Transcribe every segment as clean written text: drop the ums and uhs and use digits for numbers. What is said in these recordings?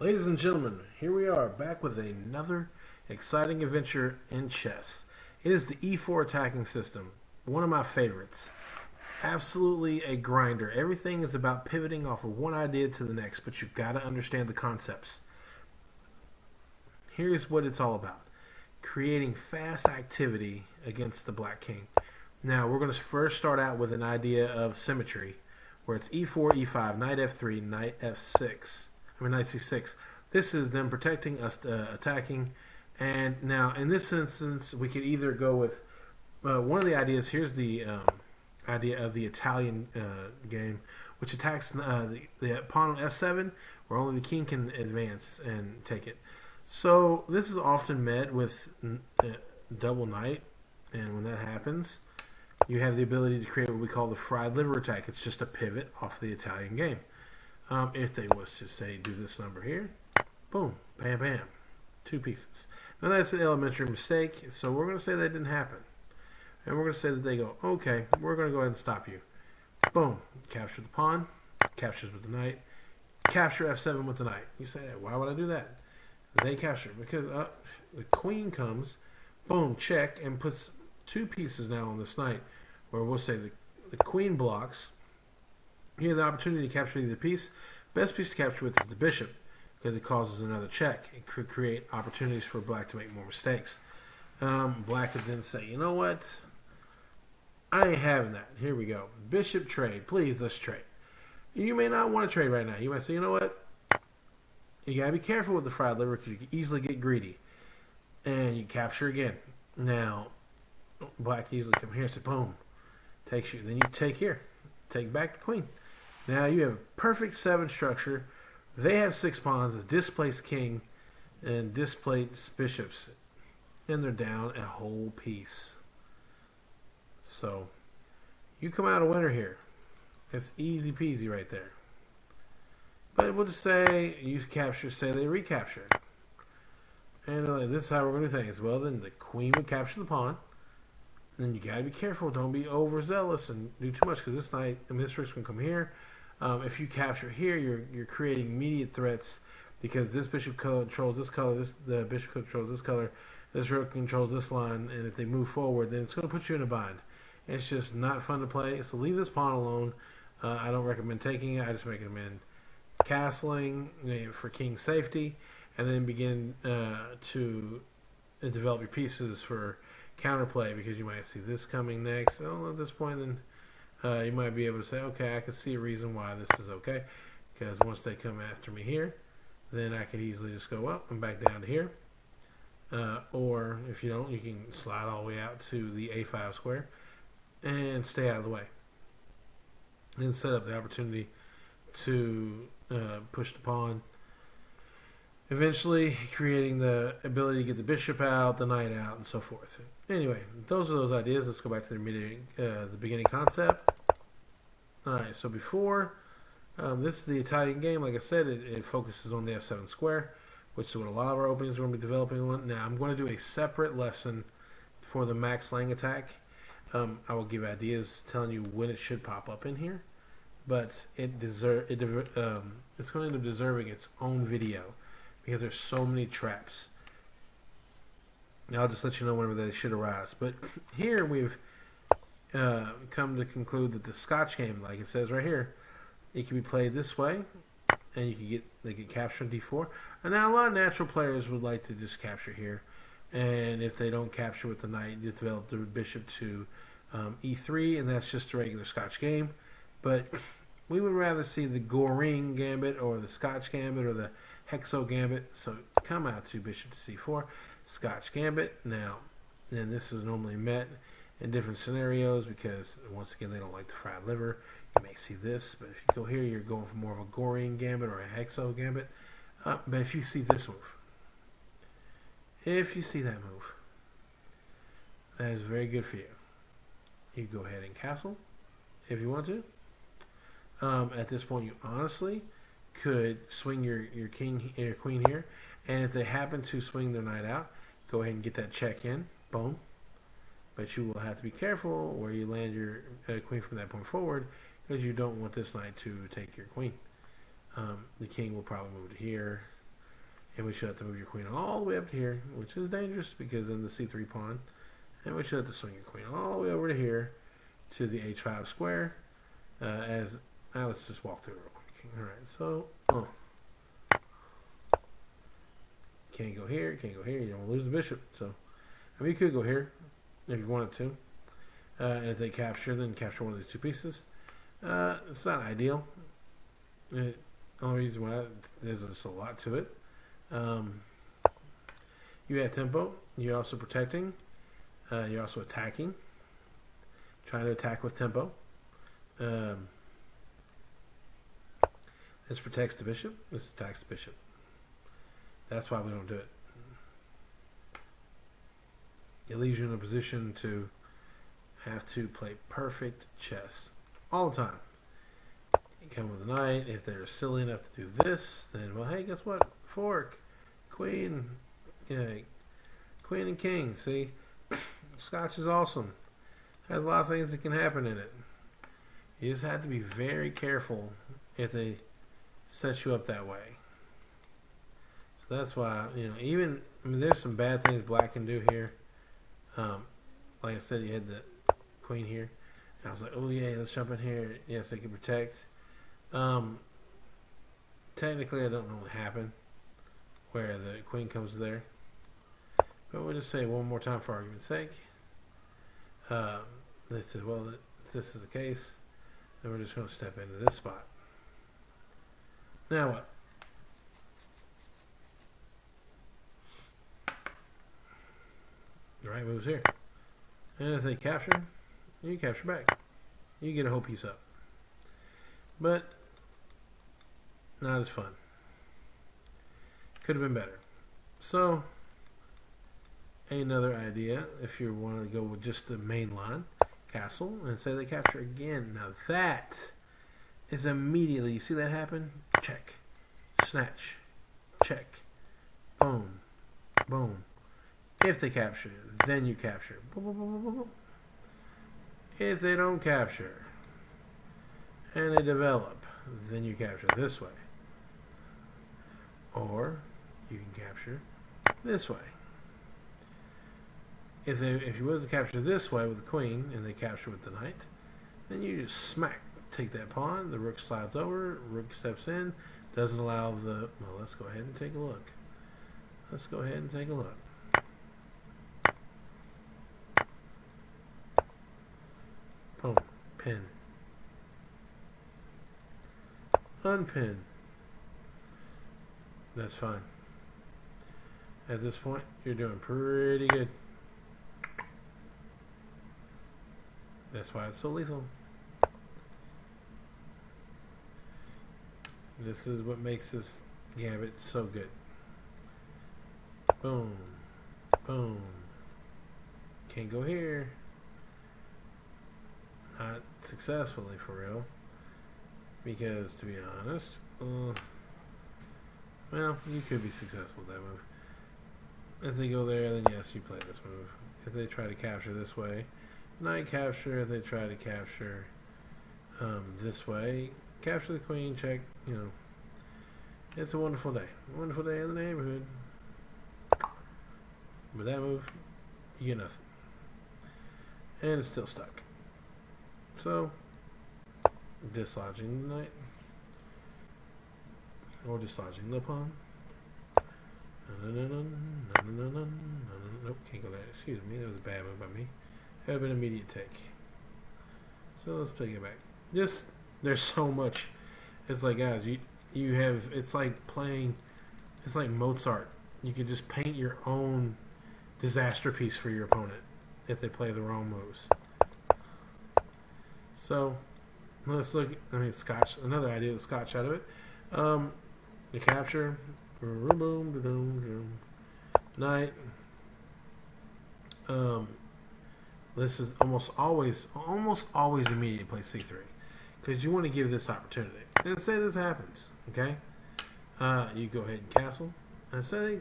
Ladies and gentlemen, here we are back with another exciting adventure in chess. It is the E4 attacking system, one of my favorites. Absolutely a grinder. Everything is about pivoting off of one idea to the next, but you've got to understand the concepts. Here's what it's all about: creating fast activity against the Black King. Now, we're going to first start out with an idea of symmetry, where it's E4, E5, Knight F3, Knight F6. Knight C6. This is them protecting us, attacking. And now, in this instance, we could either go with one of the ideas. Here's the idea of the Italian game, which attacks the pawn on F7, where only the king can advance and take it. So this is often met with double knight, and when that happens, you have the ability to create what we call the fried liver attack. It's just a pivot off the Italian game. If they was to say do this number here, boom, bam, bam, two pieces. Now that's an elementary mistake, so we're going to say that didn't happen. And we're going to say that they go, okay, we're going to go ahead and stop you. Boom, capture the pawn, captures with the knight, capture F7 with the knight. You say, why would I do that? They capture, because the queen comes, boom, check, and puts two pieces now on this knight, where we'll say the queen blocks. You have the opportunity to capture either piece. Best piece to capture with is the bishop, because it causes another check. It could create opportunities for black to make more mistakes. Black could then say, you know what? I ain't having that. Here we go. Bishop trade. Please, let's trade. You may not want to trade right now. You might say, you know what? You got to be careful with the fried liver because you can easily get greedy. And you capture again. Now, black easily come here and say, boom. Takes you. Then you take here. Take back the queen. Now you have a perfect 7 structure. They have 6 pawns, a displaced king, and displaced bishops. And they're down a whole piece. So, you come out a winner here. It's easy peasy right there. But we'll just say you capture, say they recapture. And this is how we're going to do things. Well, then the queen would capture the pawn. And then you got to be careful. Don't be overzealous and do too much, because this knight, this rook can come here. If you capture here, you're creating immediate threats, because this bishop controls this color, the bishop controls this color, this rook controls this line, and if they move forward, then it's going to put you in a bind. It's just not fun to play. So leave this pawn alone. I don't recommend taking it. I just recommend castling for king safety, and then begin to develop your pieces for counterplay, because you might see this coming next. Oh, at this point, then you might be able to say, okay, I can see a reason why this is okay, because once they come after me here, then I can easily just go up and back down to here. Or if you don't, you can slide all the way out to the A5 square and stay out of the way. Then set up the opportunity to push the pawn, eventually creating the ability to get the bishop out, the knight out, and so forth. Anyway, those are those ideas. Let's go back to the beginning concept. Alright, so before, this is the Italian game. Like I said, it focuses on the F7 square, which is what a lot of our openings are going to be developing on. Now, I'm going to do a separate lesson for the max lang attack. I will give ideas telling you when it should pop up in here, but it's going to end up deserving its own video, because there's so many traps. I'll just let you know whenever they should arise. But here we've come to conclude that the Scotch game, like it says right here, it can be played this way, and they can capture D4. And now a lot of natural players would like to just capture here, and if they don't capture with the knight, you develop the bishop to E3, and that's just a regular Scotch game. But we would rather see the Goring gambit, or the Scotch gambit, or the Hexo gambit. So come out to bishop to C4, Scotch gambit. Now, and this is normally met in different scenarios, because once again they don't like the fried liver. You may see this, but if you go here, you're going for more of a Goring gambit or a Hexo gambit. But if you see this move, if you see that move, that is very good for you. You go ahead and castle if you want to. At this point, you honestly could swing your queen here, and if they happen to swing their knight out, go ahead and get that check in. Boom. But you will have to be careful where you land your queen from that point forward, because you don't want this knight to take your queen. The king will probably move to here, And we should have to move your queen all the way up to here, which is dangerous because in the c3 pawn. And we should have to swing your queen all the way over to here to the h5 square. Now let's just walk through it real quick. All right, so can't go here, can't go here. You don't want to lose the bishop. So I mean, you could go here if you wanted to. And if they capture, then capture one of these two pieces. It's not ideal. The only reason why there's just a lot to it. You have tempo. You're also protecting. You're also attacking. Trying to attack with tempo. This protects the bishop. This attacks the bishop. That's why we don't do it. It leaves you in a position to have to play perfect chess all the time. You come with a knight. If they're silly enough to do this, then, well, hey, guess what? Fork. Queen. Yeah, queen and king. See? Scotch is awesome. Has a lot of things that can happen in it. You just have to be very careful if they set you up that way. So that's why, there's some bad things black can do here. Like I said, you had the queen here. And I was like, oh yeah, let's jump in here. Yes, they can protect. Technically, I don't know what happened where the queen comes there. But we'll just say it one more time for argument's sake. They said, well, if this is the case, then we're just going to step into this spot. Now what? The right move's here. And if they capture, you capture back. You get a whole piece up. But not as fun. Could have been better. So, another idea, if you want to go with just the main line, castle, and say they capture again. Now that is immediately, you see that happen? Check. Snatch. Check. Boom. Boom. If they capture, then you capture. Boom, boom, boom, boom, boom. If they don't capture, and they develop, then you capture this way. Or you can capture this way. If you was to capture this way with the queen and they capture with the knight, then you just smack, take that pawn, the rook slides over, rook steps in, doesn't allow the, well, let's go ahead and take a look. Let's go ahead and take a look. Boom, pin. Unpin. That's fine. At this point, you're doing pretty good. That's why it's so lethal. This is what makes this gambit so good. Boom. Boom. Can't go here. Not successfully, for real. Because, to be honest, well, you could be successful with that move. If they go there, then yes, you play this move. If they try to capture this way, knight capture. If they try to capture this way, capture the queen, check, It's a wonderful day. A wonderful day in the neighborhood. With that move, you get nothing. And it's still stuck. So, dislodging the knight. Or dislodging the pawn. Nope, can't go there. Excuse me, that was a bad move by me. That would have been an immediate take. So let's take it back. There's so much. It's like, guys, you have, it's like Mozart. You can just paint your own disaster piece for your opponent if they play the wrong moves. So let's look. Scotch. Another idea, the Scotch out of it. The capture. Knight. This is almost always immediate play c3 because you want to give this opportunity. And say this happens, okay? You go ahead and castle and say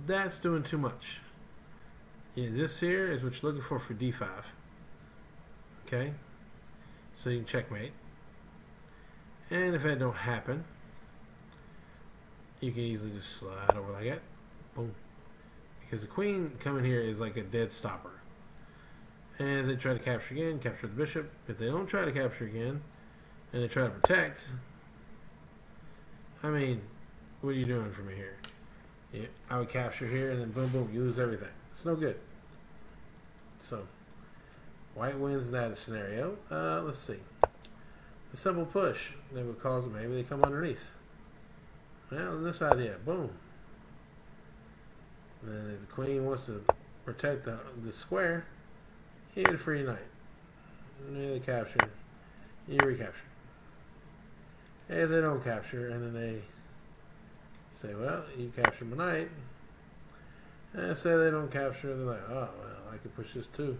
that's doing too much. Yeah, this here is what you're looking for d5. Okay, so you can checkmate. And if that don't happen, you can easily just slide over like that. Boom. Because the queen coming here is like a dead stopper. And if they try to capture again, capture the bishop. If they don't try to capture again, and they try to protect, I mean, what are you doing for me here? Yeah, I would capture here, and then boom, boom, you lose everything. It's no good. So, white wins that scenario. Let's see. The simple push that would cause them, maybe they come underneath. Well, this idea, boom. And then if the queen wants to protect the square, you get a free knight. And then they capture, you recapture. And if they don't capture, and then they say, well, you capture my knight. And say they don't capture, they're like, oh, well, I could push this too.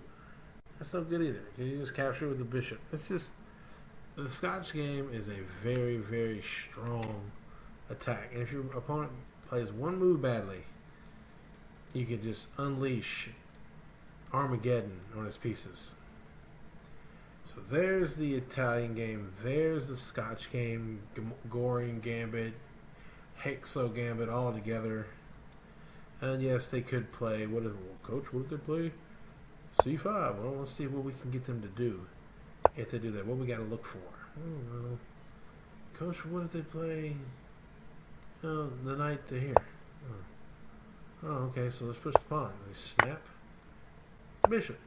That's not good either, because you just capture with the bishop. It's just, the Scotch game is a very, very strong attack. And if your opponent plays one move badly, you can just unleash Armageddon on its pieces. So there's the Italian game. There's the Scotch game. Goring Gambit, Hexo Gambit all together. And yes, they could play. Coach, what did they play? C5. Well, let's see what we can get them to do. If they do that, what we got to look for? Oh, well, Coach, what did they play? Oh, the knight to here. Oh, okay, so let's push the pawn. They snap. Bishop.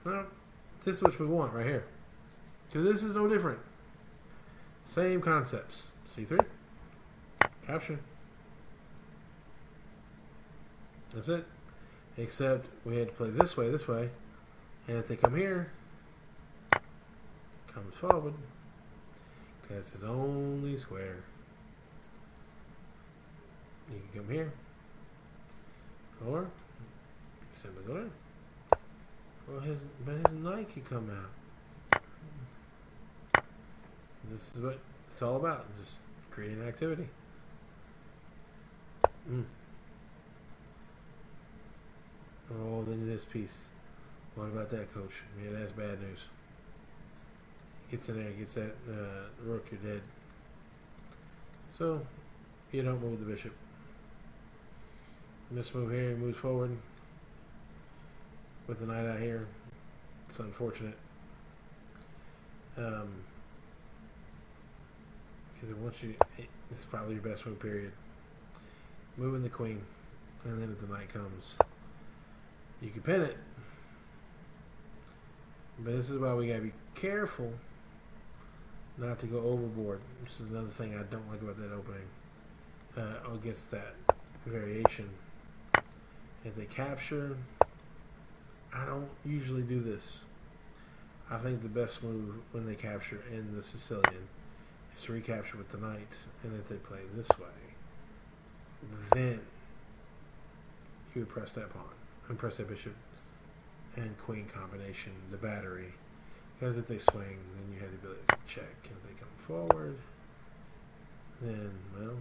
Now, this is what we want right here. Because this is no different. Same concepts. C3. Capture. That's it. Except we had to play this way. And if they come here, comes forward. Because it's his only square. You can come here. Or simply go there. Well, his knight can come out. This is what it's all about. Just creating activity. Oh, then this piece. What about that, Coach? Yeah, that's bad news. Gets in there, gets that rook, you're dead. So, you don't move the bishop. This move here moves forward with the knight out here. It's unfortunate. Because this is probably your best move, period. Moving the queen. And then if the knight comes, you can pin it. But this is why we gotta be careful not to go overboard. This is another thing I don't like about that opening. Against that variation. If they capture, I don't usually do this. I think the best move when they capture in the Sicilian is to recapture with the knight. And if they play this way, then you would press that pawn and press that bishop and queen combination, the battery. Because if they swing, then you have the ability to check. If they come forward, then, well,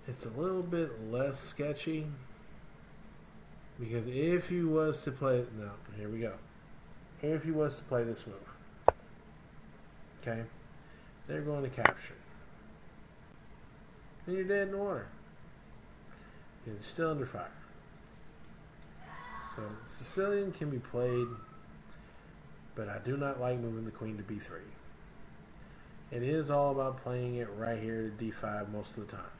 it's a little bit less sketchy. Because if he was to play, no, here we go. If he was to play this move, okay, they're going to capture. And you're dead in the water. You're still under fire. So Sicilian can be played, but I do not like moving the queen to b3. It is all about playing it right here to d5 most of the time.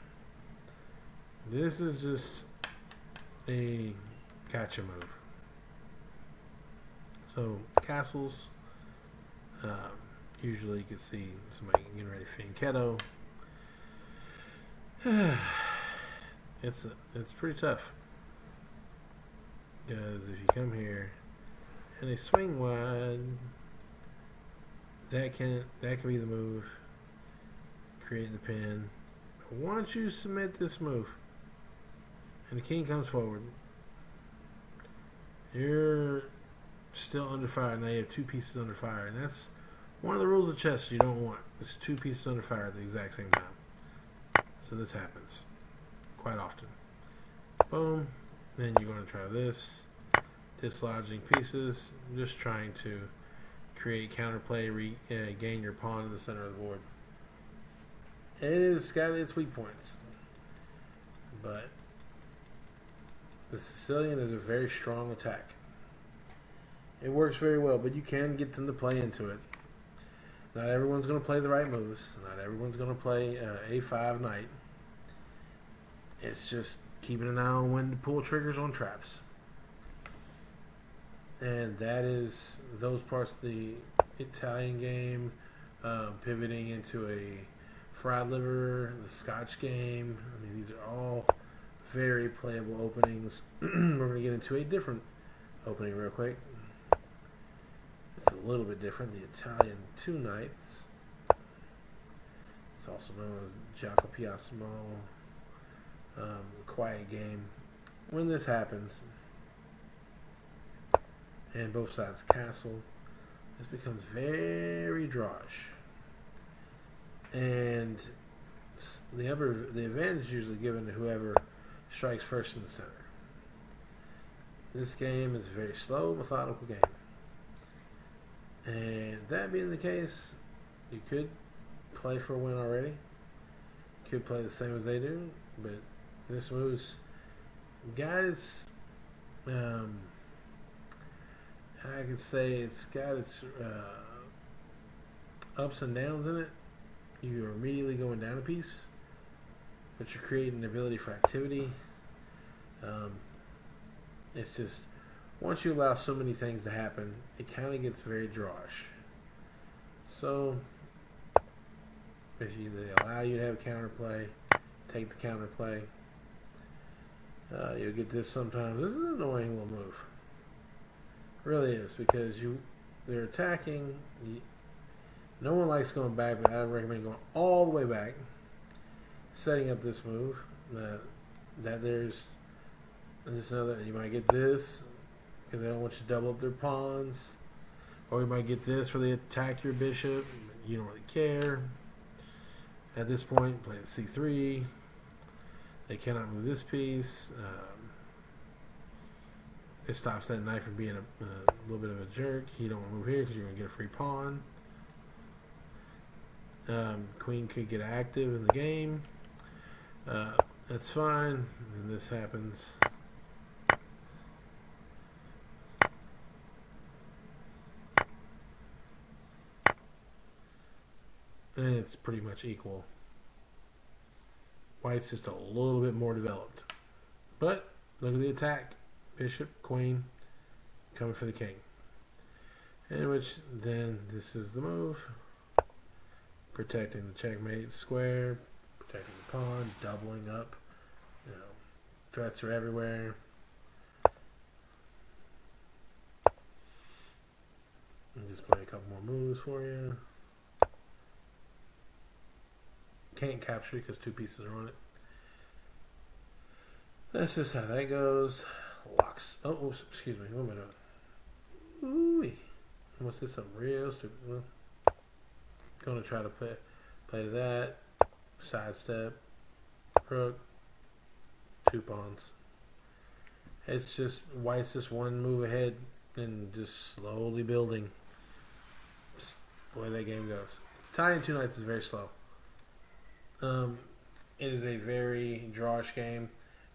This is just a gotcha move. So castles, usually you can see somebody getting ready for fianchetto. It's pretty tough. Because if you come here and they swing wide, that can be the move. Create the pin. But once you submit this move and the king comes forward, you're still under fire. Now you have two pieces under fire, and that's one of the rules of chess you don't want. It's two pieces under fire at the exact same time. So this happens quite often. Boom. Then you're going to try this, dislodging pieces, just trying to create counterplay, gain your pawn in the center of the board. It is got its weak points, but the Sicilian is a very strong attack. It works very well, but you can get them to play into it. Not everyone's going to play the right moves. Not everyone's going to play A5 Knight. It's just keeping an eye on when to pull triggers on traps. And that is those parts of the Italian game, pivoting into a fried liver, the Scotch game. I mean, these are all very playable openings. We're going to get into a different opening real quick. It's a little bit different. The Italian Two Knights. It's also known as Gioco Piassimo, quiet game. When this happens, and both sides castle, this becomes very drawish. And the advantage is usually given to whoever strikes first in the center. This game is a very slow, methodical game. And that being the case, you could play for a win already. You could play the same as they do, but this move's got its, how I could say, it's got its ups and downs in it. You're immediately going down a piece, but you're creating an ability for activity. It's just, once you allow so many things to happen, it kind of gets very drawish. So, if they allow you to have counterplay, take the counterplay. You'll get this sometimes. This is an annoying little move. It really is, because they're attacking. No one likes going back, but I recommend going all the way back, setting up this move. There's another. You might get this because they don't want you to double up their pawns, or you might get this where they attack your bishop. You don't really care. At this point, play the c3. They cannot move this piece. It stops that knight from being a little bit of a jerk. You don't want to move here because you're going to get a free pawn. Queen could get active in the game. That's fine. And this happens. And it's pretty much equal. White's just a little bit more developed. But look at the attack. Bishop, queen, coming for the king. In which then this is the move. Protecting the checkmate square, protecting the pawn, doubling up. Threats are everywhere. I'll just play a couple more moves for you. Can't capture because two pieces are on it. That's just how that goes. Locks. Oh, excuse me. What am I doing? Ooh-wee. What's this? Something real stupid. Well, gonna try to play to that. Sidestep. Rook. Two pawns. It's just white's just one move ahead and just slowly building. Just the way that game goes. Italian Two Knights is very slow. It is a very drawish game.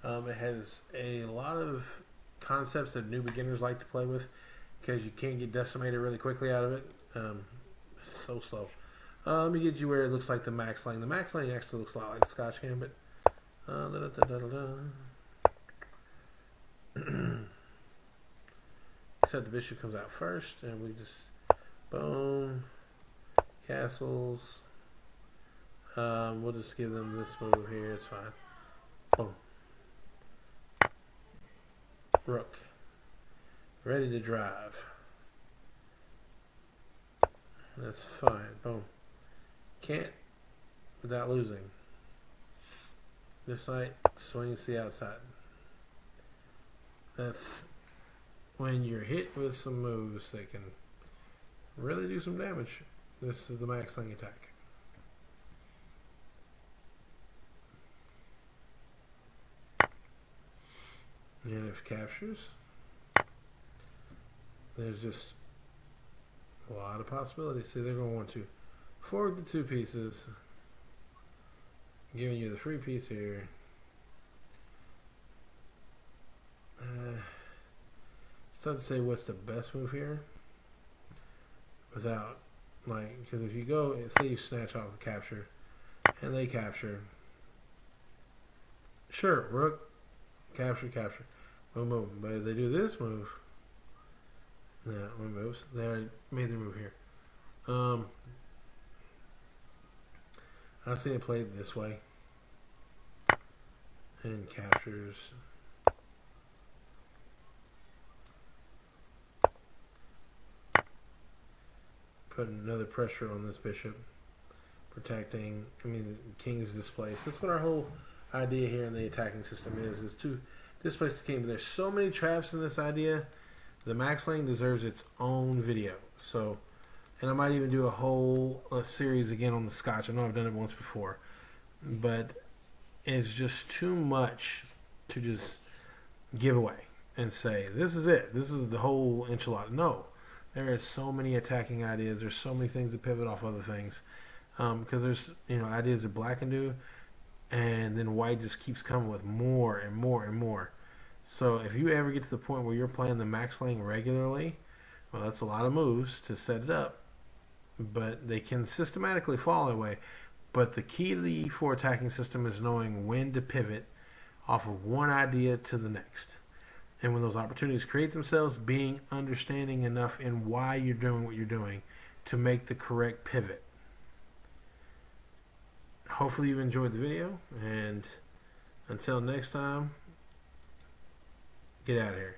It has a lot of concepts that new beginners like to play with because you can't get decimated really quickly out of it. It's so slow. Let me get you where it looks like the max lane. The max lane actually looks a lot like the Scotch game, but except the bishop comes out first, and we just boom, castles. We'll just give them this move here. It's fine. Boom. Rook. Ready to drive. That's fine. Boom. Can't without losing. This knight swings to the outside. That's when you're hit with some moves that can really do some damage. This is the max lane attack. And if captures, there's just a lot of possibilities. See, they're going to want to fork the two pieces, giving you the free piece here. It's tough to say what's the best move here without, like, because if you go, say you snatch off the capture and they capture, sure, rook, capture, boom, boom. But if they do this move, yeah, oops, they already made their move here. I've seen it played this way and captures. Putting another pressure on this bishop, protecting. I mean, the king's displaced. That's what our whole idea here in the attacking system is to displace the king. But there's so many traps in this idea. The max lane deserves its own video. So, and I might even do a whole series again on the Scotch. I know I've done it once before, but it's just too much to just give away and say this is it. This is the whole enchilada. No. There is so many attacking ideas. There's so many things to pivot off other things. Because there's, ideas that black can do, and then white just keeps coming with more and more and more. So if you ever get to the point where you're playing the max lane regularly, well, that's a lot of moves to set it up. But they can systematically fall that way. But the key to the E4 attacking system is knowing when to pivot off of one idea to the next. And when those opportunities create themselves, being understanding enough in why you're doing what you're doing to make the correct pivot. Hopefully you've enjoyed the video, and until next time, get out of here.